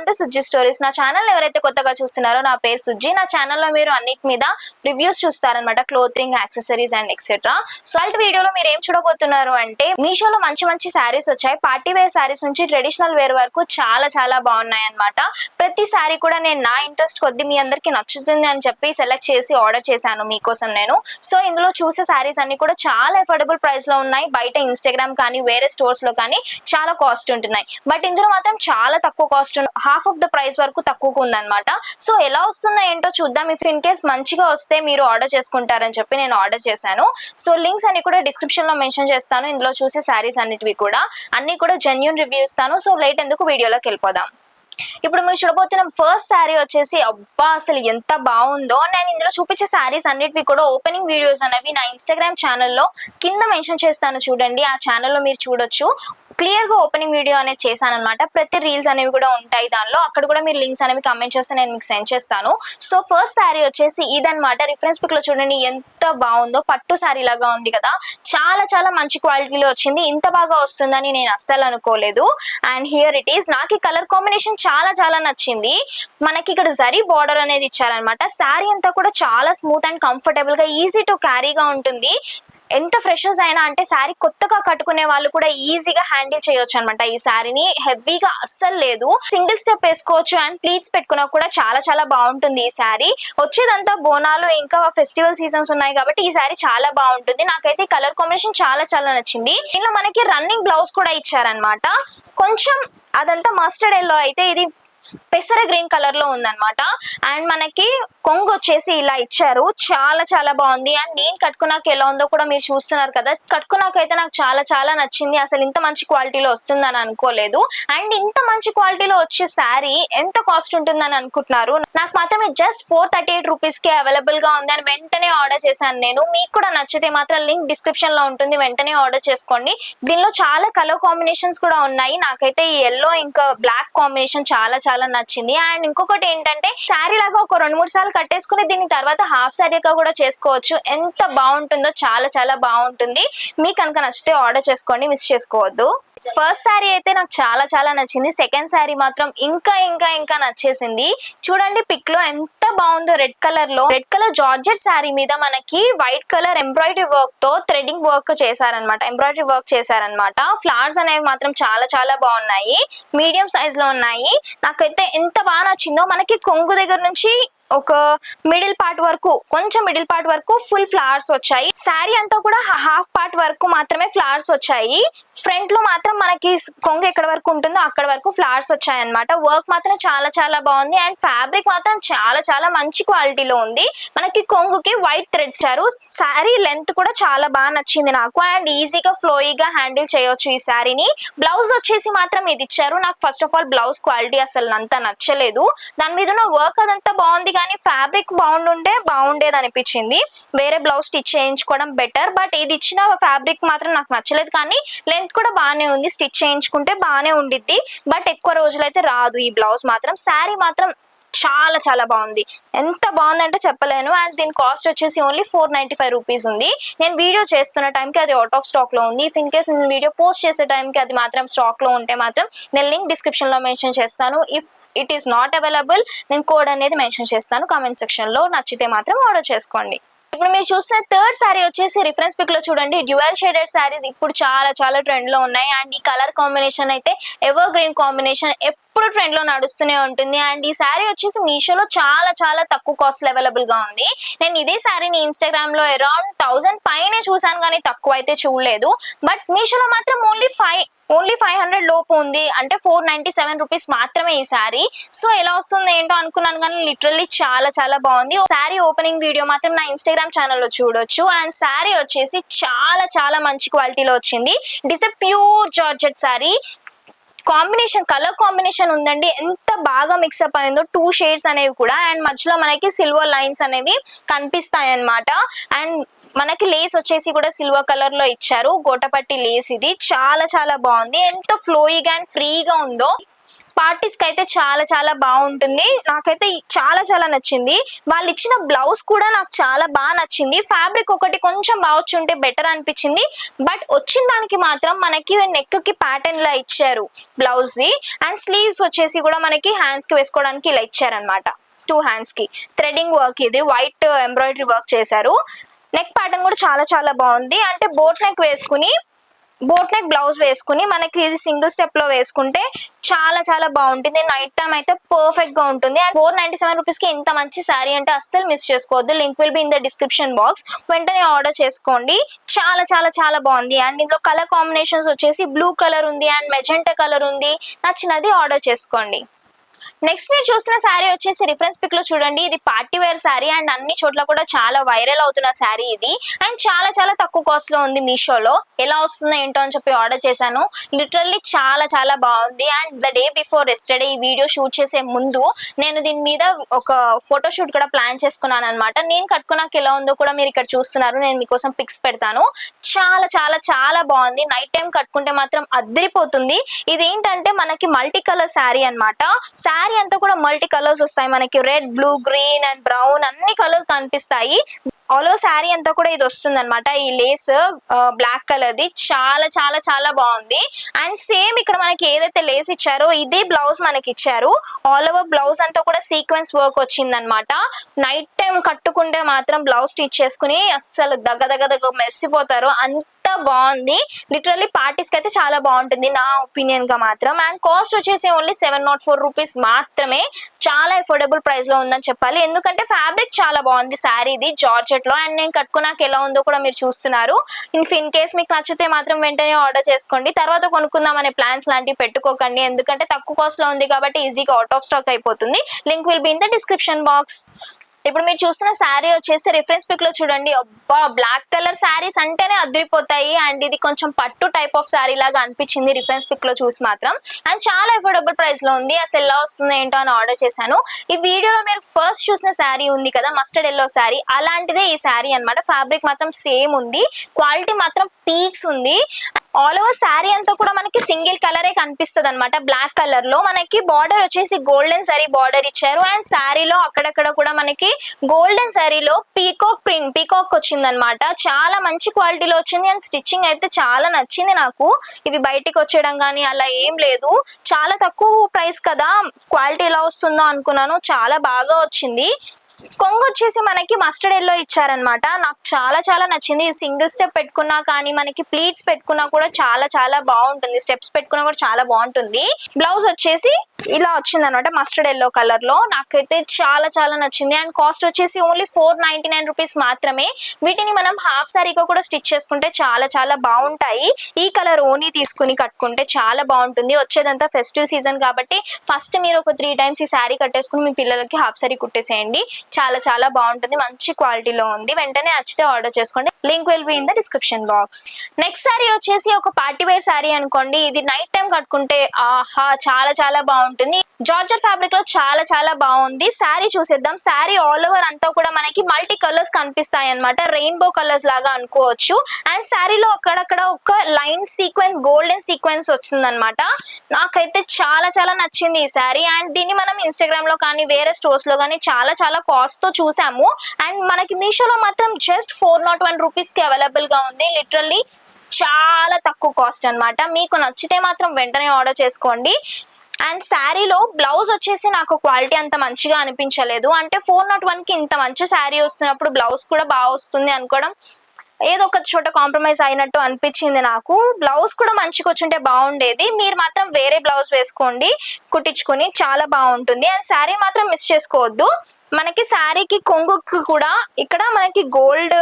To Sujji stories. నా channel ఎవరైతే కొత్తగా చూస్తున్నారో, నా పేరు సుజ్జి. నా ఛానల్లో మీరు అన్నిటి మీద రివ్యూస్ చూస్తారనమాట, clothing, accessories and etcetera. So అలాంటి వీడియోలో మీరు ఏం చూడబోతున్నారు అంటే, మీషోలో మంచి మంచి శారీస్ వచ్చాయి. పార్టీ వేర్ శారీస్ నుంచి ట్రెడిషనల్ వేర్ వరకు చాలా చాలా బాగున్నాయి అనమాట. ప్రతి శారీ కూడా నేను నా ఇంట్రెస్ట్ కొద్ది మీ అందరికి నచ్చుతుంది అని చెప్పి సెలెక్ట్ చేసి ఆర్డర్ చేశాను మీకోసం నేను. సో ఇందులో చూసే శారీస్ అన్ని కూడా చాలా అఫోర్డబుల్ ప్రైస్ లో ఉన్నాయి. బయట ఇన్స్టాగ్రామ్ కానీ వేరే స్టోర్స్ లో కానీ చాలా కాస్ట్ ఉంటున్నాయి, బట్ ఇందులో మాత్రం చాలా తక్కువ cost, half of the price వరకు తక్కువగా ఉందన్నమాట. సో ఎలా వస్తుందో ఏంటో చూద్దాం. ఇఫ్ ఇన్ కేస్ మంచిగా వస్తే మీరు ఆర్డర్ చేసుకుంటారని చెప్పి నేను ఆర్డర్ చేశాను. సో లింక్స్ అన్ని కూడా డిస్క్రిప్షన్ లో మెన్షన్ చేస్తాను. ఇందులో చూసే శారీస్ అన్నిటివి కూడా అన్ని కూడా జెన్యూన్ రివ్యూ ఇస్తాను. సో లేట్ ఎందుకు, వీడియోలోకి వెళ్ళిపోదాం. ఇప్పుడు మీరు చూడబోతున్న ఫస్ట్ శారీ వచ్చేసి, అబ్బా అసలు ఎంత బాగుందో. నేను ఇందులో చూపించే శారీస్ అన్నిటివి కూడా ఓపెనింగ్ వీడియోస్ అనేవి నా ఇన్స్టాగ్రామ్ ఛానల్లో కింద మెన్షన్ చేస్తాను చూడండి. ఆ ఛానల్లో మీరు చూడొచ్చు. క్లియర్ గా ఓపెనింగ్ వీడియో అనేది చేశాను అనమాట. ప్రతి రీల్స్ అనేవి కూడా ఉంటాయి దానిలో. అక్కడ కూడా మీరు లింక్స్ అనేవి కమెంట్ చేస్తే నేను మీకు సెండ్ చేస్తాను. సో ఫస్ట్ శారీ వచ్చేసి ఇదనమాట. రిఫరెన్స్ పిక్ లో చూడండి ఎంత బాగుందో. పట్టు శారీ లాగా ఉంది కదా, చాలా చాలా మంచి క్వాలిటీలో వచ్చింది. ఇంత బాగా వస్తుందని నేను అస్సలు అనుకోలేదు. And here it is. నాకు ఈ కలర్ కాంబినేషన్ చాలా చాలా నచ్చింది. మనకి ఇక్కడ జరీ బార్డర్ అనేది ఇచ్చారనమాట. శారీ అంతా కూడా చాలా స్మూత్ అండ్ కంఫర్టబుల్ గా, ఈజీ టు క్యారీగా ఉంటుంది. ఎంత ఫ్రెషర్స్ అయినా అంటే శారీ కొత్తగా కట్టుకునే వాళ్ళు కూడా ఈజీగా హ్యాండిల్ చేయొచ్చు అనమాట. ఈ శారీని హెవీగా అస్సలు లేదు, సింగిల్ స్టెప్ వేసుకోవచ్చు. అండ్ ప్లీట్స్ పెట్టుకున్నా కూడా చాలా చాలా బాగుంటుంది. ఈ శారీ వచ్చేదంతా బోనాలు, ఇంకా ఫెస్టివల్ సీజన్స్ ఉన్నాయి కాబట్టి ఈ శారీ చాలా బాగుంటుంది. నాకైతే ఈ కలర్ కాంబినేషన్ చాలా చాలా నచ్చింది. దీనిలో మనకి రన్నింగ్ బ్లౌజ్ కూడా ఇచ్చారనమాట. కొంచెం అదంతా మస్టర్డ్ ఎల్లో అయితే ఇది పెసర గ్రీన్ కలర్ లో ఉందన్నమాట. అండ్ మనకి కొంగు వచ్చేసి ఇలా ఇచ్చారు. చాలా చాలా బాగుంది. అండ్ నేను కట్టుకున్నాక ఎలా ఉందో కూడా మీరు చూస్తున్నారు కదా. కట్టుకున్నాకైతే నాకు చాలా చాలా నచ్చింది. అసలు ఇంత మంచి క్వాలిటీలో వస్తుందని అనుకోలేదు. అండ్ ఇంత మంచి క్వాలిటీలో వచ్చే శారీ ఎంత కాస్ట్ ఉంటుందని అనుకుంటున్నారు? నాకు మాత్రం జస్ట్ 438 రూపీస్ కి అవైలబుల్ గా ఉంది. అని వెంటనే ఆర్డర్ చేశాను నేను. మీకు కూడా నచ్చితే మాత్రం లింక్ డిస్క్రిప్షన్ లో ఉంటుంది, వెంటనే ఆర్డర్ చేసుకోండి. దీనిలో చాలా కలర్ కాంబినేషన్స్ కూడా ఉన్నాయి. నాకైతే ఈ ఎల్లో ఇంకా బ్లాక్ కాంబినేషన్ చాలా చాలా నచ్చింది. అండ్ ఇంకొకటి ఏంటంటే, శారీ లాగా ఒక 2-3 సార్లు కట్టేసుకుని దీని తర్వాత హాఫ్ శారీగా కూడా చేసుకోవచ్చు. ఎంత బాగుంటుందో, చాలా చాలా బాగుంటుంది. మీకు కనుక నచ్చితే ఆర్డర్ చేసుకోండి, మిస్ చేసుకోవద్దు. ఫస్ట్ శారీ అయితే నాకు చాలా చాలా నచ్చింది. సెకండ్ శారీ మాత్రం ఇంకా ఇంకా ఇంకా నచ్చేసింది. చూడండి పిక్ లో ఎంత బాగుందో. రెడ్ కలర్ లో, రెడ్ కలర్ జార్జెట్ శారీ మీద మనకి వైట్ కలర్ ఎంబ్రాయిడరీ వర్క్ తో థ్రెడింగ్ వర్క్ చేశారనమాట, ఎంబ్రాయిడరీ వర్క్ చేశారనమాట. ఫ్లవర్స్ అనేవి మాత్రం చాలా చాలా బాగున్నాయి, మీడియం సైజ్ లో ఉన్నాయి. నాకైతే ఎంత బాగా నచ్చిందో. మనకి కొంగు దగ్గర నుంచి ఒక మిడిల్ పార్ట్ వరకు, కొంచెం మిడిల్ పార్ట్ వరకు ఫుల్ ఫ్లవర్స్ వచ్చాయి. శారీ అంతా కూడా హాఫ్ పార్ట్ వరకు మాత్రమే ఫ్లవర్స్ వచ్చాయి. ఫ్రంట్ లో మాత్రం మనకి కొంగు ఎక్కడ వరకు ఉంటుందో అక్కడ వరకు ఫ్లవర్స్ వచ్చాయి అనమాట. వర్క్ మాత్రం చాలా చాలా బాగుంది. అండ్ ఫ్యాబ్రిక్ మాత్రం చాలా చాలా మంచి క్వాలిటీలో ఉంది. మనకి కొంగుకి వైట్ థ్రెడ్ ఇచ్చారు. శారీ లెంత్ కూడా చాలా బాగా నచ్చింది నాకు. అండ్ ఈజీగా ఫ్లోయిగా హ్యాండిల్ చేయొచ్చు ఈ శారీని. బ్లౌజ్ వచ్చేసి మాత్రం ఇది ఇచ్చారు. నాకు first of all blouse quality అసలు అంత నచ్చలేదు. దాని మీద ఉన్న వర్క్ అదంతా బాగుంది, కానీ ఫ్యాబ్రిక్ బాగుండేది అనిపించింది. వేరే బ్లౌజ్ స్టిచ్ చేయించుకోవడం బెటర్. బట్ ఇది ఇచ్చిన ఫ్యాబ్రిక్ మాత్రం నాకు నచ్చలేదు. కానీ లెంత్ కూడా బాగానే ఉంది, స్టిచ్ చేయించుకుంటే బాగానే ఉండిద్ది. బట్ ఎక్కువ రోజులైతే రాదు ఈ బ్లౌజ్ మాత్రం. శారీ మాత్రం చాలా చాలా బాగుంది. ఎంత బాగుందంటే చెప్పలేను. అండ్ దీని కాస్ట్ వచ్చేసి ఓన్లీ 495 రూపీస్ ఉంది. నేను వీడియో చేస్తున్న టైంకి అది అవుట్ ఆఫ్ స్టాక్ లో ఉంది. ఇఫ్ ఇన్ కేస్ నేను వీడియో పోస్ట్ చేసే టైంకి అది మాత్రం స్టాక్ లో ఉంటే మాత్రం నేను లింక్ డిస్క్రిప్షన్ లో మెన్షన్ చేస్తాను. If it is not available, నేను కోడ్ అనేది మెన్షన్ చేస్తాను కామెంట్ సెక్షన్ లో. నచ్చితే మాత్రం ఆర్డర్ చేసుకోండి. ఇప్పుడు మీరు చూస్తున్న థర్డ్ శారీ వచ్చేసి రిఫరెన్స్ పిక్ లో చూడండి. డ్యూయల్ షేడెడ్ శారీస్ ఇప్పుడు చాలా చాలా ట్రెండ్ లో ఉన్నాయి. అండ్ ఈ కలర్ కాంబినేషన్ అయితే ఎవర్ గ్రీన్ కాంబినేషన్ ఎప్పుడు ట్రెండ్ లో నడుస్తూనే ఉంటుంది. అండ్ ఈ శారీ వచ్చేసి మీషోలో చాలా చాలా తక్కువ కాస్ట్ అవైలబుల్ గా ఉంది. నేను ఇదే శారీని ఇన్స్టాగ్రామ్ లో అరౌండ్ 1000 పైనే చూసాను, కానీ తక్కువ అయితే చూడలేదు. బట్ మీషోలో మాత్రం ఓన్లీ 500 లోపు ఉంది. అంటే 497 రూపీస్ మాత్రమే ఈ శారీ. సో ఎలా వస్తుంది ఏంటో అనుకున్నాను, కానీ లిటరల్లీ చాలా చాలా బాగుంది. శారీ ఓపెనింగ్ వీడియో మాత్రం నా ఇన్స్టాగ్రామ్ ఛానల్లో చూడొచ్చు. అండ్ శారీ వచ్చేసి చాలా చాలా మంచి క్వాలిటీలో వచ్చింది. It is a pure georgette sari. Combination, colour combination ఉందండి, ఎంత బాగా మిక్సప్ అయిందో. 2 షేడ్స్ అనేవి కూడా. అండ్ మధ్యలో మనకి సిల్వర్ లైన్స్ అనేవి కనిపిస్తాయి అన్నమాట. అండ్ మనకి లేస్ వచ్చేసి కూడా సిల్వర్ కలర్ లో ఇచ్చారు, గోటపట్టి లేస్. ఇది చాలా చాలా బాగుంది. ఎంత ఫ్లోయిగా అండ్ ఫ్రీగా ఉందో. పార్టీస్ కి అయితే చాలా చాలా బాగుంటుంది. నాకైతే చాలా చాలా నచ్చింది. వాళ్ళు ఇచ్చిన బ్లౌజ్ కూడా నాకు చాలా బాగా నచ్చింది. ఫ్యాబ్రిక్ ఒకటి కొంచెం బాగుంటే బెటర్ అనిపించింది. బట్ వచ్చిన దానికి మాత్రం మనకి నెక్ కి ప్యాటర్న్ లా ఇచ్చారు బ్లౌజ్ ది. అండ్ స్లీవ్స్ వచ్చేసి కూడా మనకి హ్యాండ్స్ కి వేసుకోవడానికి ఇలా ఇచ్చారనమాట. 2 హ్యాండ్స్ కి థ్రెడింగ్ వర్క్, ఇది వైట్ ఎంబ్రాయిడరీ వర్క్ చేశారు. నెక్ ప్యాటర్న్ కూడా చాలా చాలా బాగుంది. అంటే బోట్ నెక్ బ్లౌజ్ వేసుకుని మనకి ఇది సింగిల్ స్టెప్ లో వేసుకుంటే చాలా చాలా బాగుంటుంది. నైట్ టైం అయితే పర్ఫెక్ట్ గా ఉంటుంది. అండ్ 497 రూపీస్ కి ఇంత మంచి శారీ అంటే అస్సలు మిస్ చేసుకోవద్దు. Link will be in the description box. వెంటనే ఆర్డర్ చేసుకోండి. చాలా చాలా చాలా బాగుంది. అండ్ ఇందులో కలర్ కాంబినేషన్స్ వచ్చేసి బ్లూ కలర్ ఉంది అండ్ మెజెంటా కలర్ ఉంది. నచ్చినది ఆర్డర్ చేసుకోండి. నెక్స్ట్ మీరు చూస్తున్న శారీ వచ్చేసి రిఫరెన్స్ పిక్ లో చూడండి. ఇది పార్టీ వేర్ శారీ అండ్ అన్ని చోట్ల కూడా చాలా వైరల్ అవుతున్న శారీ ఇది. అండ్ చాలా చాలా తక్కువ కాస్ట్ లో ఉంది మీషోలో. ఎలా వస్తుందో ఏంటో అని చెప్పి ఆర్డర్ చేశాను. లిటరల్లీ చాలా చాలా బాగుంది. And the day before yesterday ఈ వీడియో షూట్ చేసే ముందు నేను దీని మీద ఒక ఫోటో షూట్ కూడా ప్లాన్ చేసుకున్నాను అనమాట. నేను కట్టుకున్నాక ఎలా ఉందో కూడా మీరు ఇక్కడ చూస్తున్నారు. నేను మీకోసం పిక్స్ పెడతాను. చాలా చాలా చాలా బాగుంది. నైట్ టైం కట్టుకుంటే మాత్రం అద్దరిపోతుంది. ఇది ఏంటంటే మనకి మల్టీ కలర్ శారీ అనమాట. శారీ అంతా కూడా మల్టీ కలర్స్ వస్తాయి మనకి. Red, blue, green and brown అన్ని కలర్స్ కనిపిస్తాయి. ఆల్ ఓవర్ శారీ అంతా కూడా ఇది వస్తుంది అనమాట. ఈ లేస్ బ్లాక్ కలర్ ది చాలా చాలా చాలా బాగుంది. అండ్ సేమ్ ఇక్కడ మనకి ఏదైతే లేస్ ఇచ్చారో ఇదే బ్లౌజ్ మనకి ఇచ్చారు. ఆల్ ఓవర్ బ్లౌజ్ అంతా కూడా సీక్వెన్స్ వర్క్ వచ్చింది అనమాట. నైట్ టైం కట్టుకుంటే మాత్రం బ్లౌజ్ స్టిచ్ చేసుకుని అస్సలు దగ్గ మెరిసిపోతారు. అంత బాగుంది. లిటరల్లీ పార్టీస్ కి అయితే చాలా బాగుంటుంది నా ఒపీనియన్ గా మాత్రం. అండ్ కాస్ట్ వచ్చేసి ఓన్లీ 704 రూపీస్ మాత్రమే. చాలా అఫోర్డబుల్ ప్రైస్ లో ఉందని చెప్పాలి. ఎందుకంటే ఫ్యాబ్రిక్ చాలా బాగుంది శారీది, జార్జెట్ లో. అండ్ నేను కట్టుకున్నాక ఎలా ఉందో కూడా మీరు చూస్తున్నారు. ఇన్ కేస్ మీకు నచ్చితే మాత్రం వెంటనే ఆర్డర్ చేసుకోండి. తర్వాత కొనుక్కుందాం అనే ప్లాన్స్ లాంటివి పెట్టుకోకండి. ఎందుకంటే తక్కువ కాస్ట్ లో ఉంది కాబట్టి ఈజీగా అవుట్ ఆఫ్ స్టాక్ అయిపోతుంది. Link will be in the description box. ఇప్పుడు మీరు చూస్తున్న శారీ వచ్చేసి రిఫరెన్స్ పిక్ లో చూడండి. అబ్బా, బ్లాక్ కలర్ శారీస్ అంటేనే అదిరిపోతాయి. అండ్ ఇది కొంచెం పట్టు టైప్ ఆఫ్ శారీ లాగా అనిపించింది రిఫరెన్స్ పిక్ లో చూసి మాత్రం. అండ్ చాలా అఫోర్డబుల్ ప్రైస్ లో ఉంది. అసలు ఎలా వస్తుందో ఏంటో అని ఆర్డర్ చేశాను. ఈ వీడియోలో మీరు ఫస్ట్ చూసిన శారీ ఉంది కదా, మస్టర్డ్ ఎల్లో శారీ, అలాంటిదే ఈ శారీ అనమాట. ఫ్యాబ్రిక్ మాత్రం సేమ్ ఉంది. క్వాలిటీ మాత్రం పీక్స్ ఉంది. ఆల్ ఓవర్ శారీ అంతా కూడా మనకి సింగిల్ కలరే కనిపిస్తుంది అనమాట. బ్లాక్ కలర్ లో మనకి బార్డర్ వచ్చేసి గోల్డెన్ సారీ బార్డర్ ఇచ్చారు. అండ్ శారీలో అక్కడక్కడ కూడా మనకి గోల్డెన్ శారీలో పీకాక్ వచ్చిందనమాట. చాలా మంచి క్వాలిటీలో వచ్చింది. అండ్ స్టిచ్చింగ్ అయితే చాలా నచ్చింది నాకు. ఇవి బయటికి వచ్చేయడం కానీ అలా ఏం లేదు. చాలా తక్కువ ప్రైస్ కదా, క్వాలిటీ ఎలా వస్తుందో అనుకున్నాను. చాలా బాగా వచ్చింది. కొంగు వచ్చేసి మనకి మస్టర్డ్ ఎల్లో ఇచ్చారనమాట. నాకు చాలా చాలా నచ్చింది. సింగిల్ స్టెప్ పెట్టుకున్నా కానీ మనకి ప్లీట్స్ పెట్టుకున్నా కూడా చాలా చాలా బాగుంటుంది. స్టెప్స్ పెట్టుకున్నా కూడా చాలా బాగుంటుంది. బ్లౌజ్ వచ్చేసి ఇలా వచ్చింది అనమాట మస్టర్డ్ ఎల్లో కలర్ లో. నాకైతే చాలా చాలా నచ్చింది. అండ్ కాస్ట్ వచ్చేసి ఓన్లీ 499 రూపీస్ మాత్రమే. వీటిని మనం హాఫ్ సారీగా కూడా స్టిచ్ చేసుకుంటే చాలా చాలా బాగుంటాయి. ఈ కలర్ ఓనీ తీసుకుని కట్టుకుంటే చాలా బాగుంటుంది. వచ్చేదంతా ఫెస్టివ్ సీజన్ కాబట్టి ఫస్ట్ మీరు ఒక 3 టైమ్స్ ఈ శారీ కట్టేసుకుని మీ పిల్లలకి హాఫ్ సారీ కుట్టేసేయండి. చాలా చాలా బాగుంటుంది. మంచి క్వాలిటీలో ఉంది. వెంటనే నచ్చితే ఆర్డర్ చేసుకోండి. Link will be in the description box. Next sari వచ్చేసి ఒక పార్టీ వేర్ శారీ అనుకోండి. ఇది నైట్ టైం కట్టుకుంటే ఆహా చాలా చాలా బాగుంటుంది. జార్జెట్ ఫ్యాబ్రిక్ లో చాలా చాలా బాగుంది. శారీ చూసేద్దాం. శారీ ఆల్ ఓవర్ అంతా కూడా మనకి మల్టీ కలర్స్ కనిపిస్తాయి అనమాట. రెయిన్బో కలర్స్ లాగా అనుకోవచ్చు. అండ్ శారీలో అక్కడక్కడ ఒక లైన్ సీక్వెన్స్, గోల్డెన్ సీక్వెన్స్ వచ్చిందనమాట. నాకైతే చాలా చాలా నచ్చింది ఈ శారీ. అండ్ దీన్ని మనం ఇన్స్టాగ్రామ్ లో కానీ వేరే స్టోర్స్ లో కానీ చాలా చాలా కాస్ట్ తో చూసాము. అండ్ మనకి మీషోలో మాత్రం జస్ట్ 401 రూపీస్ కి అవైలబుల్ గా ఉంది. లిటరల్లీ చాలా తక్కువ కాస్ట్ అనమాట. మీకు నచ్చితే మాత్రం వెంటనే ఆర్డర్ చేసుకోండి. అండ్ శారీలో బ్లౌజ్ వచ్చేసి నాకు క్వాలిటీ అంత మంచిగా అనిపించలేదు. అంటే 401 కి ఇంత మంచి శారీ వస్తున్నప్పుడు బ్లౌజ్ కూడా బాగా వస్తుంది అనుకోవడం ఏదో ఒక చోట కాంప్రమైజ్ అయినట్టు అనిపించింది నాకు. బ్లౌజ్ కూడా మంచిగా వచ్చుంటే బాగుండేది. మీరు మాత్రం వేరే బ్లౌజ్ వేసుకోండి కుట్టించుకుని, చాలా బాగుంటుంది. అండ్ శారీ మాత్రం మిస్ చేసుకోవద్దు. మనకి శారీకి కొంగుకి కూడా ఇక్కడ మనకి గోల్డ్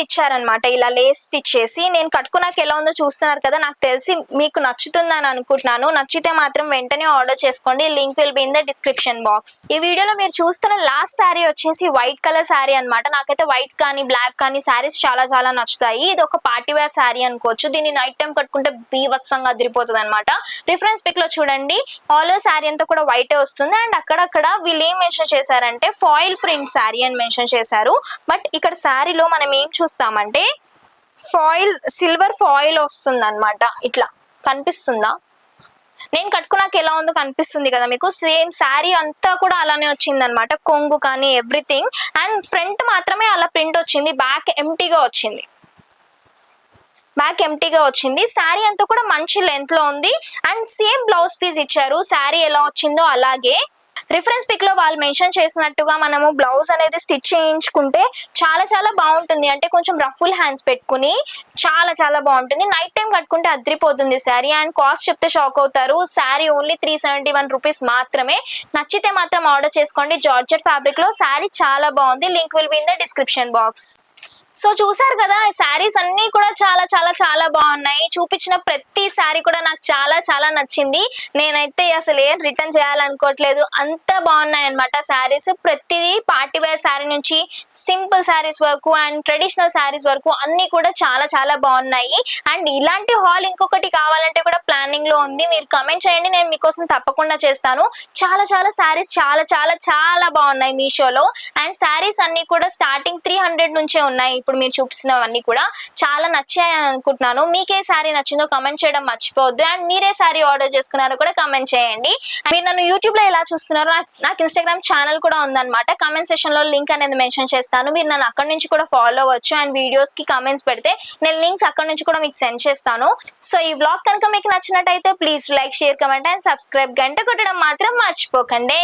ఇచ్చారనమాట. ఇలా లేస్ స్టిచ్ చేసి. నేను కట్టుకున్నాక ఎలా ఉందో చూస్తున్నారు కదా. నాకు తెలిసి మీకు నచ్చుతుందని అనుకుంటున్నాను. నచ్చితే మాత్రం వెంటనే ఆర్డర్ చేసుకోండి. Link will be in the description box. ఈ వీడియోలో మీరు చూస్తున్న లాస్ట్ శారీ వచ్చేసి వైట్ కలర్ శారీ అనమాట. నాకైతే వైట్ కానీ బ్లాక్ కానీ శారీస్ చాలా చాలా నచ్చుతాయి. ఇది ఒక పార్టీ వేర్ శారీ అనుకోవచ్చు. దీన్ని నైట్ టైం కట్టుకుంటే బీభత్సంగా అదిరిపోతుంది అనమాట. రిఫరెన్స్ పిక్ లో చూడండి. ఆల్ ఓవర్ శారీ అంతా కూడా వైటే వస్తుంది. అండ్ అక్కడక్కడ వీళ్ళు ఏం మెన్షన్ చేశారంటే ఫాయిల్ ప్రింట్ శారీ అని మెన్షన్ చేశారు. బట్ ఇక్కడ శారీలో మనం ఏం చూస్తామంటే సిల్వర్ ఫాయిల్ వస్తుంది అనమాట. ఇట్లా కనిపిస్తుందా? నేను కట్టుకున్నాక ఎలా ఉందో కనిపిస్తుంది కదా మీకు. సేమ్ శారీ అంతా కూడా అలానే వచ్చింది అనమాట, కొంగు కానీ ఎవ్రీథింగ్. అండ్ ఫ్రంట్ మాత్రమే అలా ప్రింట్ వచ్చింది, బ్యాక్ ఎంటీగా వచ్చింది. శారీ అంతా కూడా మంచి లెంత్ లో ఉంది. అండ్ సేమ్ బ్లౌజ్ పీస్ ఇచ్చారు, శారీ ఎలా వచ్చిందో అలాగే. రిఫరెన్స్ పిక్ లో వాళ్ళు మెన్షన్ చేసినట్టుగా మనము బ్లౌజ్ అనేది స్టిచ్ చేయించుకుంటే చాలా చాలా బాగుంటుంది. అంటే కొంచెం రఫుల్ హ్యాండ్స్ పెట్టుకుని చాలా చాలా బాగుంటుంది. నైట్ టైం కట్టుకుంటే అద్రిపోతుంది శారీ. అండ్ కాస్ట్ చెప్తే షాక్ అవుతారు, శారీ ఓన్లీ 371 రూపీస్ మాత్రమే. నచ్చితే మాత్రం ఆర్డర్ చేసుకోండి. జార్జెట్ ఫ్యాబ్రిక్ లో శారీ చాలా బాగుంది. Link will be in the description box. So చూసారు కదా, శారీస్ అన్ని కూడా చాలా చాలా చాలా బాగున్నాయి. చూపించిన ప్రతి శారీ కూడా నాకు చాలా చాలా నచ్చింది. నేనైతే అసలు ఏం రిటర్న్ చేయాలనుకోవట్లేదు, అంత బాగున్నాయి అనమాట శారీస్. ప్రతిదీ పార్టీ వేర్ శారీ నుంచి సింపుల్ శారీస్ వరకు అండ్ ట్రెడిషనల్ శారీస్ వరకు అన్ని కూడా చాలా చాలా బాగున్నాయి. అండ్ ఇలాంటి హాల్ ఇంకొకటి కావాలంటే కూడా ప్లానింగ్ లో ఉంది, మీరు కమెంట్ చేయండి, నేను మీకోసం తప్పకుండా చేస్తాను. చాలా చాలా శారీస్ చాలా చాలా చాలా బాగున్నాయి మీషోలో. అండ్ శారీస్ అన్ని కూడా స్టార్టింగ్ 300 నుంచే ఉన్నాయి. ఇప్పుడు మీరు చూపిస్తున్నవన్నీ కూడా చాలా నచ్చాయి అని అనుకుంటున్నాను. మీకే శారీ నచ్చిందో కమెంట్ చేయడం మర్చిపోవద్దు. అండ్ మీరే శారీ ఆర్డర్ చేసుకున్నారో కూడా కమెంట్ చేయండి. మీరు నన్ను యూట్యూబ్ లో ఎలా చూస్తున్నారో నాకు ఇన్స్టాగ్రామ్ ఛానల్ కూడా ఉందన్నమాట. కమెంట్ సెక్షన్ లో లింక్ అనేది మెన్షన్ చేస్తాను, మీరు నన్ను అక్కడ నుంచి కూడా ఫాలో అవ్వచ్చు. అండ్ వీడియోస్ కి కమెంట్స్ పెడితే నేను లింక్స్ అక్కడ నుంచి కూడా మీకు సెండ్ చేస్తాను. సో ఈ వ్లాగ్ కనుక మీకు నచ్చినట్టయితే please like, share, comment and subscribe. గంట కొట్టడం మాత్రం మర్చిపోకండి.